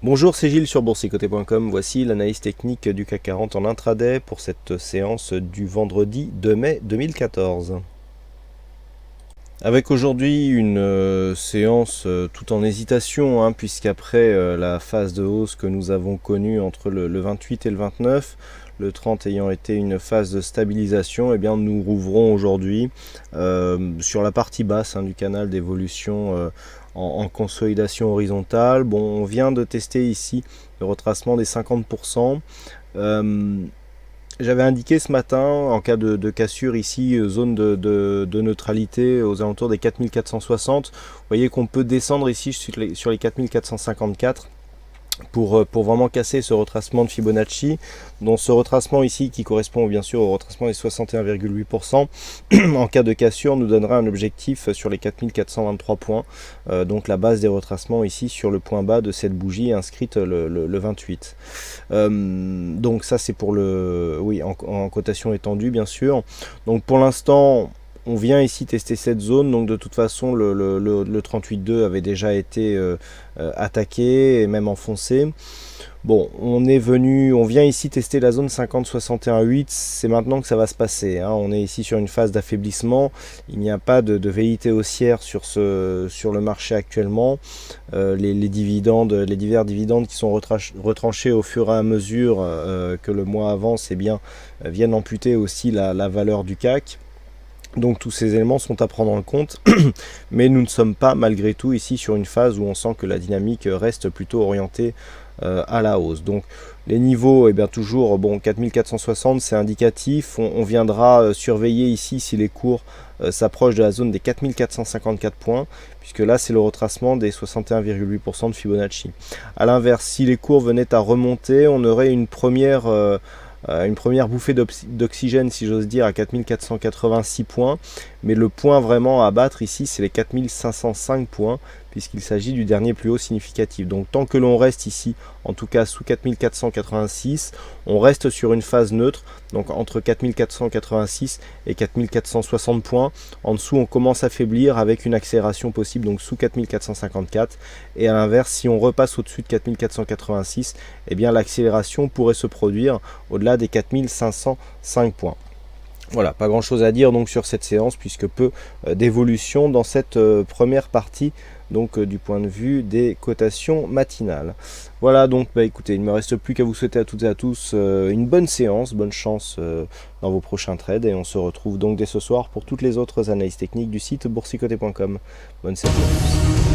Bonjour, c'est Gilles sur boursicoté.com. Voici l'analyse technique du CAC 40 en intraday pour cette séance du vendredi 2 mai 2014. Avec aujourd'hui une séance tout en hésitation, puisqu'après la phase de hausse que nous avons connue entre le 28 et le 29, le 30 ayant été une phase de stabilisation, nous rouvrons aujourd'hui sur la partie basse du canal d'évolution en consolidation horizontale. Bon, on vient de tester ici le retracement des 50%. J'avais indiqué ce matin, en cas de cassure ici, zone de neutralité aux alentours des 4460. Vous voyez qu'on peut descendre ici sur les 4454 pour vraiment casser ce retracement de Fibonacci. Donc ce retracement ici qui correspond bien sûr au retracement des 61,8%, en cas de cassure nous donnera un objectif sur les 4423 points, donc la base des retracements ici sur le point bas de cette bougie inscrite le 28. Donc ça c'est pour le en cotation étendue bien sûr. Donc pour l'instant on vient ici tester cette zone, donc de toute façon le 38.2 avait déjà été attaqué et même enfoncé. Bon, on vient ici tester la zone 50-61-8, c'est maintenant que ça va se passer. On est ici sur une phase d'affaiblissement, il n'y a pas de velléité haussière sur le marché actuellement. Les divers dividendes qui sont retranchés au fur et à mesure que le mois avance, viennent amputer aussi la valeur du CAC. Donc tous ces éléments sont à prendre en compte, mais nous ne sommes pas malgré tout ici sur une phase où on sent que la dynamique reste plutôt orientée à la hausse. Donc les niveaux, toujours, 4460 c'est indicatif, on viendra surveiller ici si les cours s'approchent de la zone des 4454 points, puisque là c'est le retracement des 61,8% de Fibonacci. A l'inverse, si les cours venaient à remonter, on aurait une première bouffée d'oxygène, si j'ose dire, à 4486 points. Mais le point vraiment à battre ici, c'est les 4505 points, puisqu'il s'agit du dernier plus haut significatif. Donc tant que l'on reste ici, en tout cas sous 4486, on reste sur une phase neutre, donc entre 4486 et 4460 points. En dessous, on commence à faiblir avec une accélération possible, donc sous 4454. Et à l'inverse, si on repasse au-dessus de 4486, l'accélération pourrait se produire au-delà des 4505 points. Voilà, pas grand chose à dire donc sur cette séance, puisque peu d'évolution dans cette première partie, donc du point de vue des cotations matinales. Voilà, donc écoutez, il ne me reste plus qu'à vous souhaiter à toutes et à tous une bonne séance, bonne chance dans vos prochains trades, et on se retrouve donc dès ce soir pour toutes les autres analyses techniques du site boursicoté.com. Bonne séance à tous.